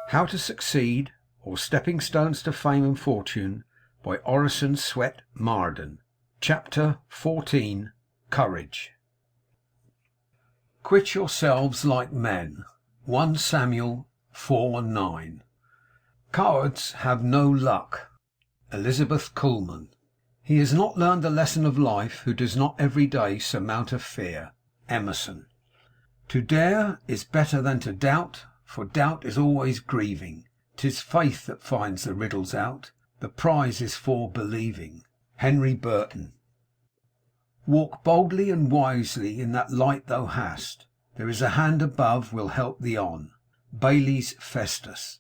How to Succeed, or Stepping Stones to Fame and Fortune, by Orison Swett Marden. Chapter 14. Courage. Quit yourselves like men. 1 Samuel 4:9. Cowards have no luck. Elizabeth Kuhlman. He has not learned the lesson of life who does not every day surmount a fear. Emerson. To dare is better than to doubt, for doubt is always grieving. 'Tis faith that finds the riddles out. The prize is for believing. Henry Burton. Walk boldly and wisely in that light thou hast. There is a hand above will help thee on. Bailey's Festus.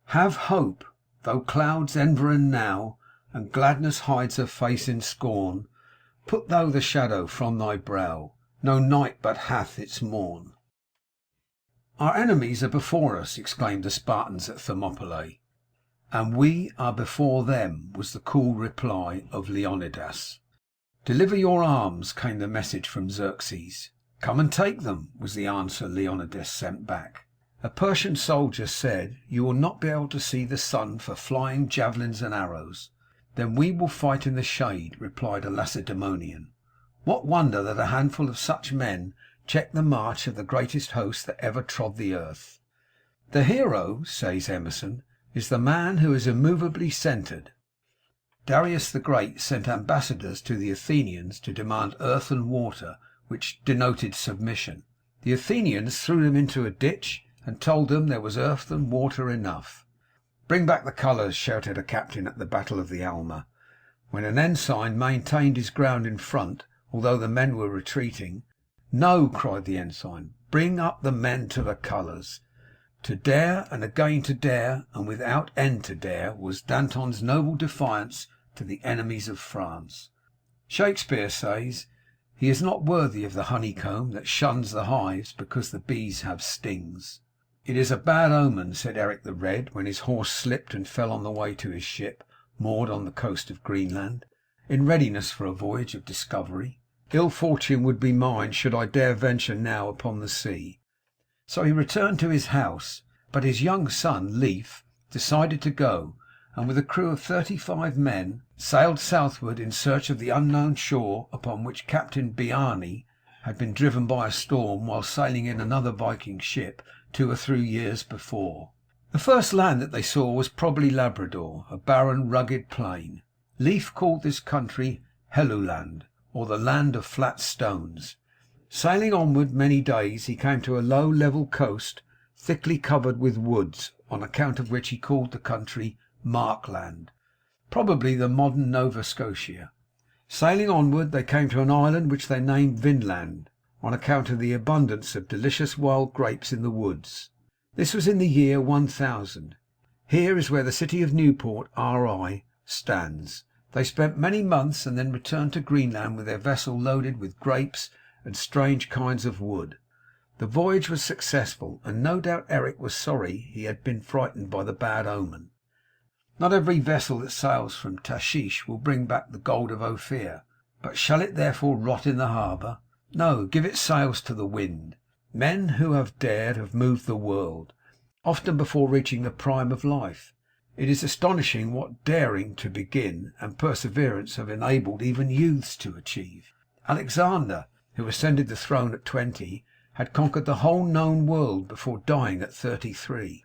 Have hope, though clouds environ now, and gladness hides her face in scorn. Put thou the shadow from thy brow. No night but hath its morn. Our enemies are before us, exclaimed the Spartans at Thermopylae. And we are before them, was the cool reply of Leonidas. Deliver your arms, came the message from Xerxes. Come and take them, was the answer Leonidas sent back. A Persian soldier said, you will not be able to see the sun for flying javelins and arrows. Then we will fight in the shade, replied a Lacedaemonian. What wonder that a handful of such men checked the march of the greatest host that ever trod the earth. The hero, says Emerson, is the man who is immovably centred. Darius the Great sent ambassadors to the Athenians to demand earth and water, which denoted submission. The Athenians threw them into a ditch and told them there was earth and water enough. Bring back the colours, shouted a captain at the Battle of the Alma, when an ensign maintained his ground in front, although the men were retreating. No, cried the ensign, bring up the men to the colours. To dare and again to dare, and without end to dare, was Danton's noble defiance to the enemies of France. Shakespeare says, he is not worthy of the honeycomb that shuns the hives because the bees have stings. It is a bad omen, said Eric the Red, when his horse slipped and fell on the way to his ship, moored on the coast of Greenland, in readiness for a voyage of discovery. Ill fortune would be mine should I dare venture now upon the sea. So he returned to his house, but his young son, Leif, decided to go, and with a crew of 35 men sailed southward in search of the unknown shore upon which Captain Bjarni had been driven by a storm while sailing in another Viking ship 2 or 3 years before. The first land that they saw was probably Labrador, a barren, rugged plain. Leif called this country Helluland, or the land of flat stones. Sailing onward many days, he came to a low level coast, thickly covered with woods, on account of which he called the country Markland, probably the modern Nova Scotia. Sailing onward, they came to an island which they named Vinland, on account of the abundance of delicious wild grapes in the woods. This was in the year 1000. Here is where the city of Newport, R.I., stands. They spent many months, and then returned to Greenland with their vessel loaded with grapes and strange kinds of wood. The voyage was successful, and no doubt Eric was sorry he had been frightened by the bad omen. Not every vessel that sails from Tashish will bring back the gold of Ophir, but shall it therefore rot in the harbour? No, give its sails to the wind. Men who have dared have moved the world, often before reaching the prime of life. It is astonishing what daring to begin and perseverance have enabled even youths to achieve. Alexander, who ascended the throne at 20, had conquered the whole known world before dying at 33.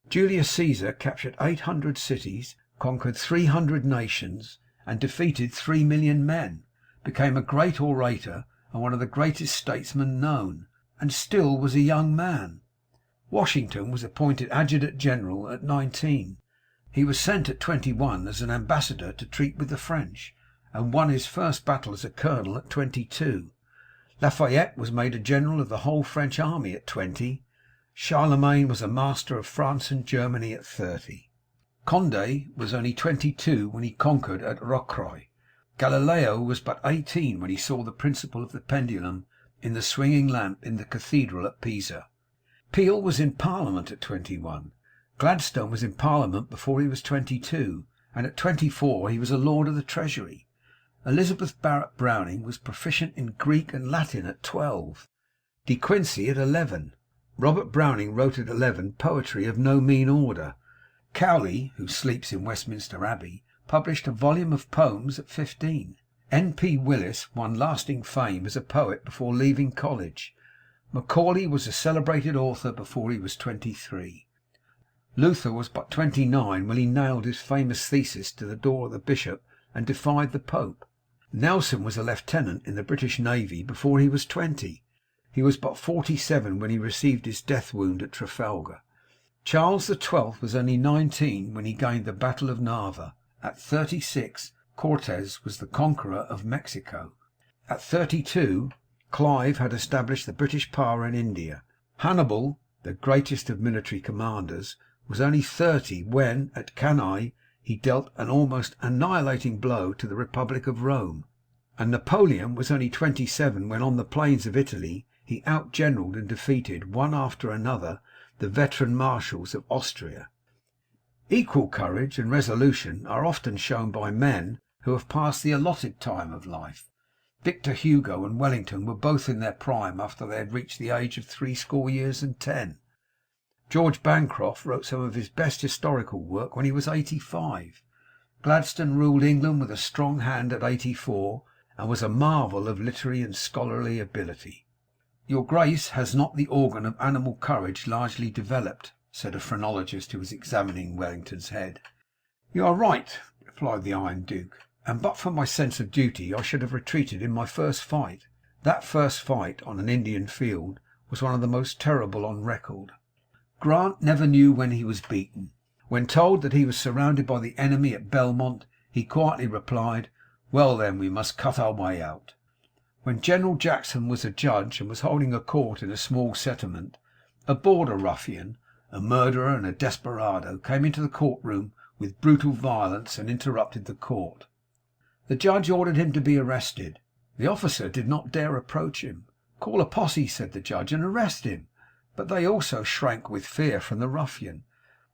Julius Caesar captured 800 cities, conquered 300 nations, and defeated 3 million men, became a great orator and one of the greatest statesmen known, and still was a young man. Washington was appointed adjutant general at 19. He was sent at 21 as an ambassador to treat with the French, and won his first battle as a colonel at 22. Lafayette was made a general of the whole French army at 20. Charlemagne was a master of France and Germany at 30. Condé was only 22 when he conquered at Rocroi. Galileo was but 18 when he saw the principle of the pendulum in the swinging lamp in the cathedral at Pisa. Peel was in Parliament at 21. Gladstone was in Parliament before he was 22, and at 24 he was a Lord of the Treasury. Elizabeth Barrett Browning was proficient in Greek and Latin at 12. De Quincey at 11. Robert Browning wrote at 11 poetry of no mean order. Cowley, who sleeps in Westminster Abbey, published a volume of poems at 15. N.P. Willis won lasting fame as a poet before leaving college. Macaulay was a celebrated author before he was 23. Luther was but 29 when he nailed his famous thesis to the door of the bishop and defied the Pope. Nelson was a lieutenant in the British Navy before he was 20. He was but 47 when he received his death wound at Trafalgar. Charles XII was only 19 when he gained the Battle of Narva. At 36, Cortes was the conqueror of Mexico. At 32, Clive had established the British power in India. Hannibal, the greatest of military commanders, was only 30 when, at Cannae, he dealt an almost annihilating blow to the Republic of Rome. And Napoleon was only 27 when, on the plains of Italy, he outgeneralled and defeated, one after another, the veteran marshals of Austria. Equal courage and resolution are often shown by men who have passed the allotted time of life. Victor Hugo and Wellington were both in their prime after they had reached the age of 80 years and 10. George Bancroft wrote some of his best historical work when he was 85. Gladstone ruled England with a strong hand at 84, and was a marvel of literary and scholarly ability. "Your Grace has not the organ of animal courage largely developed," said a phrenologist who was examining Wellington's head. "You are right," replied the Iron Duke, "and but for my sense of duty I should have retreated in my first fight." That first fight on an Indian field was one of the most terrible on record. Grant never knew when he was beaten. When told that he was surrounded by the enemy at Belmont, he quietly replied, "Well then, we must cut our way out." When General Jackson was a judge and was holding a court in a small settlement, a border ruffian, a murderer and a desperado, came into the courtroom with brutal violence and interrupted the court. The judge ordered him to be arrested. The officer did not dare approach him. "Call a posse," said the judge, "and arrest him." But they also shrank with fear from the ruffian.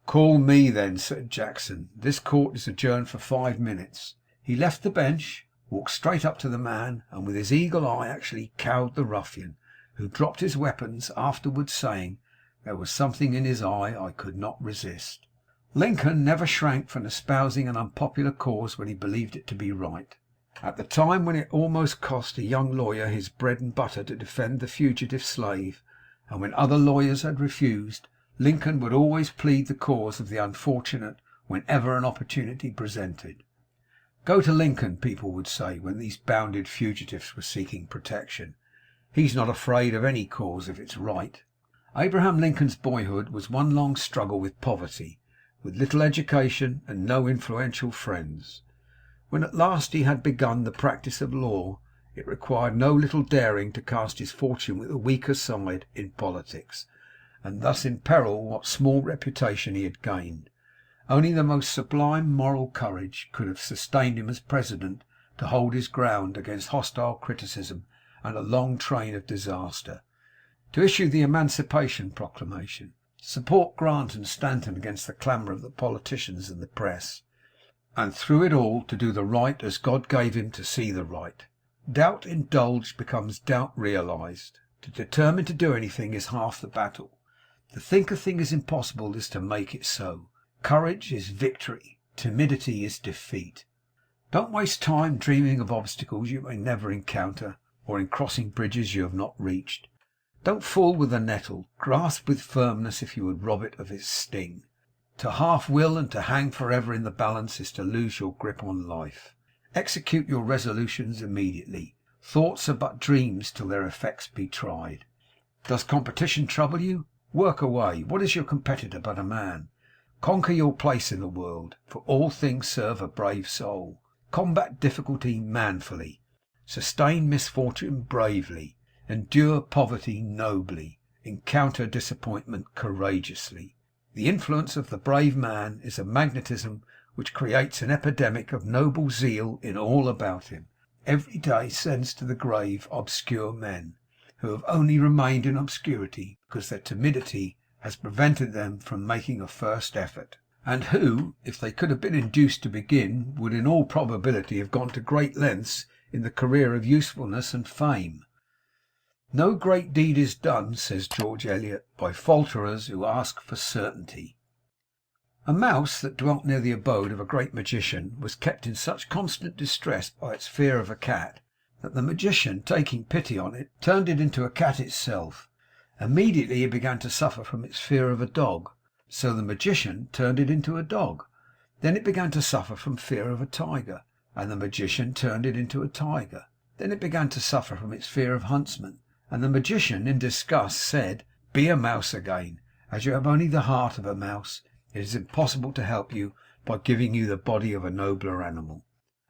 "Call me then," said Jackson. "This court is adjourned for 5 minutes." He left the bench, walked straight up to the man, and with his eagle eye actually cowed the ruffian, who dropped his weapons, afterwards saying, "There was something in his eye I could not resist." Lincoln never shrank from espousing an unpopular cause when he believed it to be right. At the time when it almost cost a young lawyer his bread and butter to defend the fugitive slave, and when other lawyers had refused, Lincoln would always plead the cause of the unfortunate whenever an opportunity presented. "Go to Lincoln," people would say, when these bounded fugitives were seeking protection. "He's not afraid of any cause if it's right." Abraham Lincoln's boyhood was one long struggle with poverty, with little education and no influential friends. When at last he had begun the practice of law, it required no little daring to cast his fortune with the weaker side in politics, and thus imperil what small reputation he had gained. Only the most sublime moral courage could have sustained him as president to hold his ground against hostile criticism and a long train of disaster, to issue the Emancipation Proclamation, to support Grant and Stanton against the clamour of the politicians and the press, and through it all to do the right as God gave him to see the right. Doubt indulged becomes doubt realized. To determine to do anything is half the battle. To think a thing is impossible is to make it so. Courage is victory. Timidity is defeat. Don't waste time dreaming of obstacles you may never encounter, or in crossing bridges you have not reached. Don't fool with the nettle. Grasp with firmness if you would rob it of its sting. To half will and to hang forever in the balance is to lose your grip on life. Execute your resolutions immediately. Thoughts are but dreams till their effects be tried. Does competition trouble you? Work away. What is your competitor but a man? Conquer your place in the world, for all things serve a brave soul. Combat difficulty manfully. Sustain misfortune bravely. Endure poverty nobly. Encounter disappointment courageously. The influence of the brave man is a magnetism which creates an epidemic of noble zeal in all about him. Every day sends to the grave obscure men, who have only remained in obscurity because their timidity has prevented them from making a first effort, and who, if they could have been induced to begin, would in all probability have gone to great lengths in the career of usefulness and fame. No great deed is done, says George Eliot, by falterers who ask for certainty. A mouse that dwelt near the abode of a great magician was kept in such constant distress by its fear of a cat, that the magician, taking pity on it, turned it into a cat itself. Immediately it began to suffer from its fear of a dog, so the magician turned it into a dog. Then it began to suffer from fear of a tiger, and the magician turned it into a tiger. Then it began to suffer from its fear of huntsmen, and the magician in disgust said, "Be a mouse again. As you have only the heart of a mouse, it is impossible to help you by giving you the body of a nobler animal."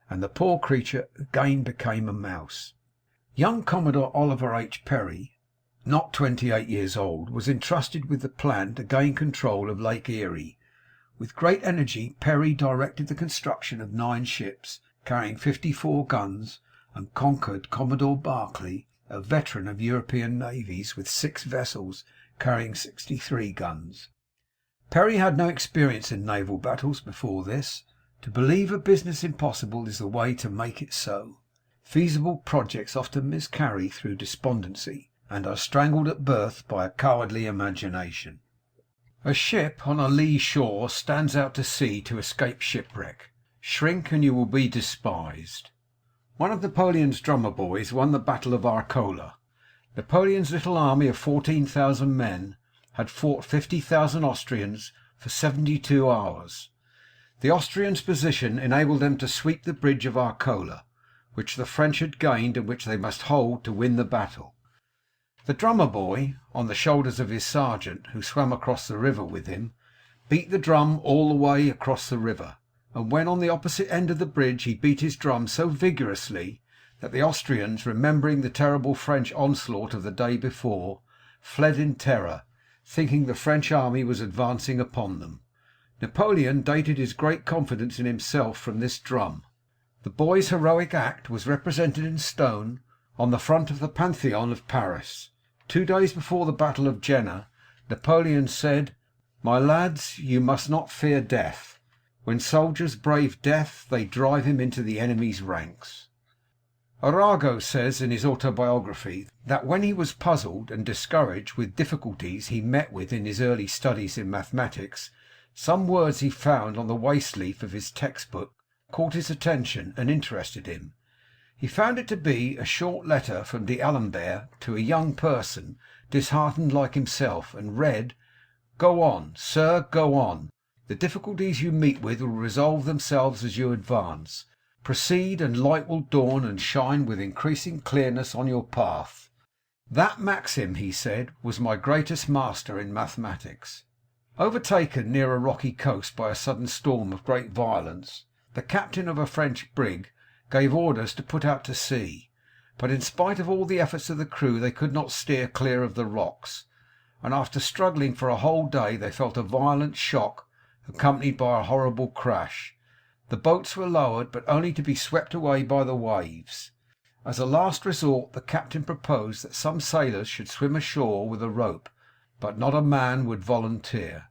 And the poor creature again became a mouse. Young Commodore Oliver H. Perry, not 28 years old, was entrusted with the plan to gain control of Lake Erie. With great energy Perry directed the construction of 9 ships carrying 54 guns, and conquered Commodore Barclay, a veteran of European navies, with 6 vessels carrying 63 guns. Perry had no experience in naval battles before this. To believe a business impossible is the way to make it so. Feasible projects often miscarry through despondency, and are strangled at birth by a cowardly imagination. A ship on a lee shore stands out to sea to escape shipwreck. Shrink, and you will be despised. One of Napoleon's drummer boys won the battle of Arcola. Napoleon's little army of 14,000 men had fought 50,000 Austrians for 72 hours. The Austrians' position enabled them to sweep the bridge of Arcola, which the French had gained and which they must hold to win the battle. The drummer boy, on the shoulders of his sergeant, who swam across the river with him, beat the drum all the way across the river, and when on the opposite end of the bridge he beat his drum so vigorously that the Austrians, remembering the terrible French onslaught of the day before, fled in terror, thinking the French army was advancing upon them. Napoleon dated his great confidence in himself from this drum. The boy's heroic act was represented in stone on the front of the Pantheon of Paris. 2 days before the battle of Jena, Napoleon said, "My lads, you must not fear death. When soldiers brave death, they drive him into the enemy's ranks." Arago says in his autobiography that when he was puzzled and discouraged with difficulties he met with in his early studies in mathematics, some words he found on the waste leaf of his textbook caught his attention and interested him. He found it to be a short letter from D'Alembert to a young person disheartened like himself, and read, "Go on, sir, go on. The difficulties you meet with will resolve themselves as you advance. Proceed, and light will dawn and shine with increasing clearness on your path." That maxim, he said, was my greatest master in mathematics. Overtaken near a rocky coast by a sudden storm of great violence, the captain of a French brig gave orders to put out to sea, but in spite of all the efforts of the crew they could not steer clear of the rocks, and after struggling for a whole day they felt a violent shock accompanied by a horrible crash. The boats were lowered, but only to be swept away by the waves. As a last resort the captain proposed that some sailors should swim ashore with a rope, but not a man would volunteer.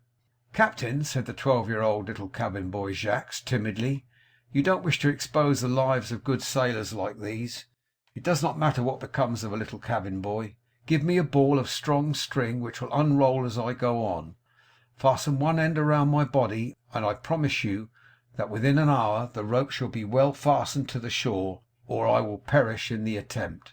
"Captain," said the 12-year-old little cabin boy Jacques timidly, "you don't wish to expose the lives of good sailors like these. It does not matter what becomes of a little cabin boy. Give me a ball of strong string which will unroll as I go on. Fasten one end around my body, and I promise you that within an hour the rope shall be well fastened to the shore, or I will perish in the attempt."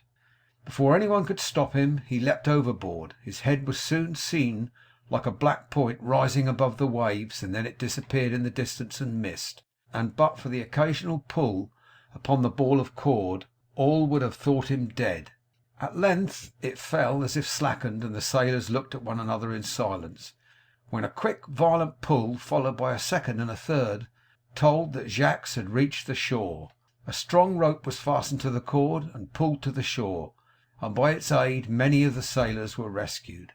Before anyone could stop him, he leapt overboard. His head was soon seen like a black point rising above the waves, and then it disappeared in the distance and mist, and but for the occasional pull upon the ball of cord, all would have thought him dead. At length it fell as if slackened, and the sailors looked at one another in silence, when a quick violent pull, followed by a second and a third, told that Jacques had reached the shore. A strong rope was fastened to the cord and pulled to the shore, and by its aid many of the sailors were rescued.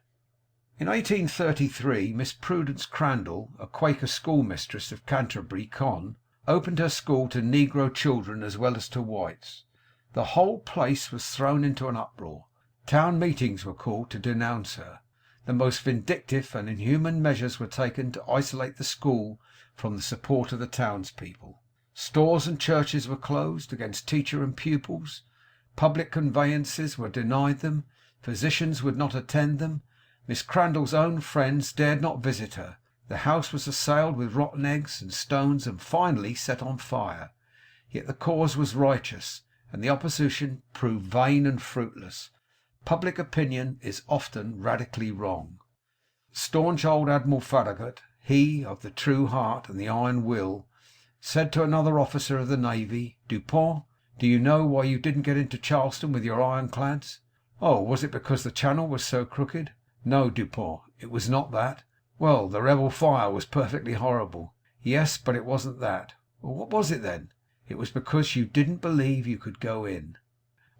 In 1833 Miss Prudence Crandall, a Quaker schoolmistress of Canterbury, Con, opened her school to negro children as well as to whites. The whole place was thrown into an uproar. Town meetings were called to denounce her. The most vindictive and inhuman measures were taken to isolate the school from the support of the townspeople. Stores and churches were closed against teacher and pupils. Public conveyances were denied them. Physicians would not attend them. Miss Crandall's own friends dared not visit her. The house was assailed with rotten eggs and stones, and finally set on fire. Yet the cause was righteous, and the opposition proved vain and fruitless. Public opinion is often radically wrong. Staunch old Admiral Farragut, he of the true heart and the iron will, said to another officer of the navy, Dupont, do you know why you didn't get into Charleston with your ironclads? Oh, was it because the channel was so crooked? No, Dupont, it was not that. Well, the rebel fire was perfectly horrible. Yes, but it wasn't that. Well, what was it then? It was because you didn't believe you could go in.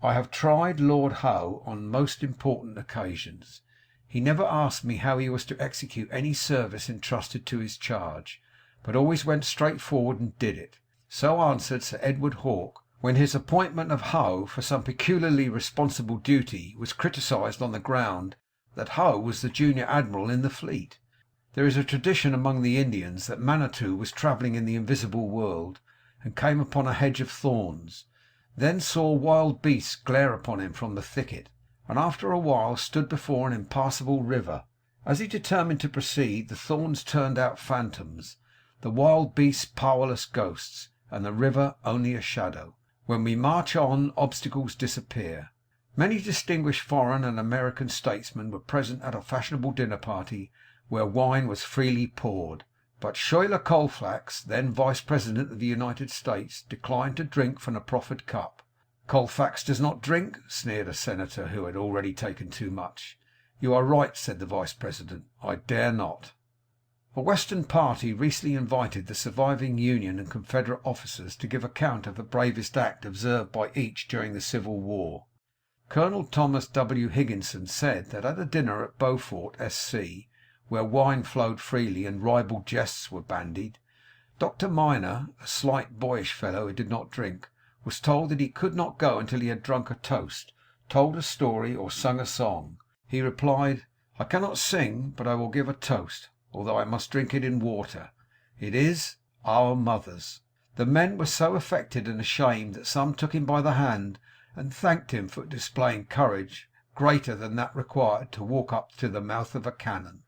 I have tried Lord Howe on most important occasions. He never asked me how he was to execute any service entrusted to his charge, but always went straight forward and did it. So answered Sir Edward Hawke, when his appointment of Howe for some peculiarly responsible duty was criticised on the ground that Howe was the junior admiral in the fleet. There is a tradition among the Indians that Manitou was travelling in the invisible world, and came upon a hedge of thorns, then saw wild beasts glare upon him from the thicket, and after a while stood before an impassable river. As he determined to proceed, the thorns turned out phantoms, the wild beasts powerless ghosts, and the river only a shadow. When we march on, obstacles disappear. Many distinguished foreign and American statesmen were present at a fashionable dinner party where wine was freely poured, but Schuyler Colfax, then Vice President of the United States, declined to drink from the proffered cup. Colfax does not drink, sneered a senator who had already taken too much. You are right, said the Vice President. I dare not. A Western party recently invited the surviving Union and Confederate officers to give account of the bravest act observed by each during the Civil War. Colonel Thomas W. Higginson said that at a dinner at Beaufort, S.C., where wine flowed freely and ribald jests were bandied, Dr. Minor, a slight, boyish fellow who did not drink, was told that he could not go until he had drunk a toast, told a story, or sung a song. He replied, I cannot sing, but I will give a toast, although I must drink it in water. It is Our Mothers. The men were so affected and ashamed that some took him by the hand and thanked him for displaying courage greater than that required to walk up to the mouth of a cannon.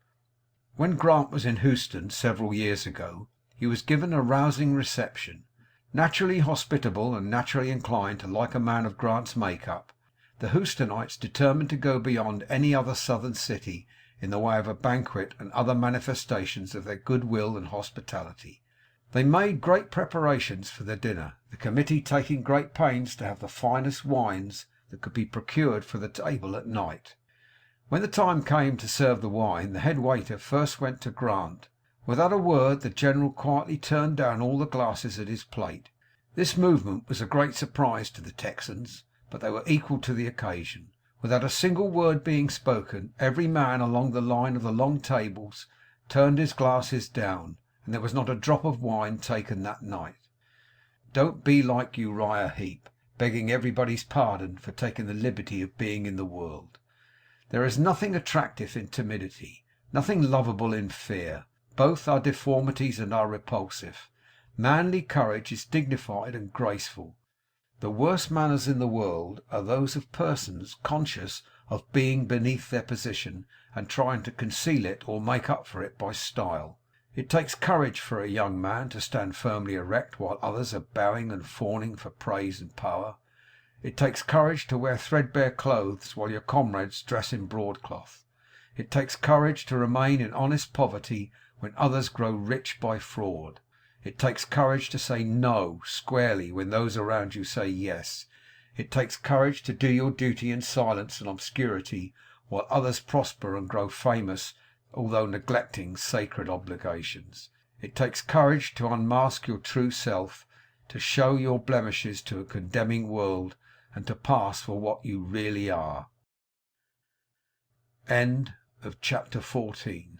When Grant was in Houston several years ago, he was given a rousing reception. Naturally hospitable and naturally inclined to like a man of Grant's make-up, the Houstonites determined to go beyond any other southern city in the way of a banquet and other manifestations of their goodwill and hospitality. They made great preparations for the dinner, the committee taking great pains to have the finest wines that could be procured for the table at night. When the time came to serve the wine, the head waiter first went to Grant. Without a word, the general quietly turned down all the glasses at his plate. This movement was a great surprise to the Texans, but they were equal to the occasion. Without a single word being spoken, every man along the line of the long tables turned his glasses down, and there was not a drop of wine taken that night. Don't be like Uriah Heep, begging everybody's pardon for taking the liberty of being in the world. There is nothing attractive in timidity, nothing lovable in fear. Both are deformities and are repulsive. Manly courage is dignified and graceful. The worst manners in the world are those of persons conscious of being beneath their position and trying to conceal it or make up for it by style. It takes courage for a young man to stand firmly erect while others are bowing and fawning for praise and power. It takes courage to wear threadbare clothes while your comrades dress in broadcloth. It takes courage to remain in honest poverty when others grow rich by fraud. It takes courage to say no squarely when those around you say yes. It takes courage to do your duty in silence and obscurity while others prosper and grow famous, although neglecting sacred obligations. It takes courage to unmask your true self, to show your blemishes to a condemning world, and to pass for what you really are. End of chapter 14.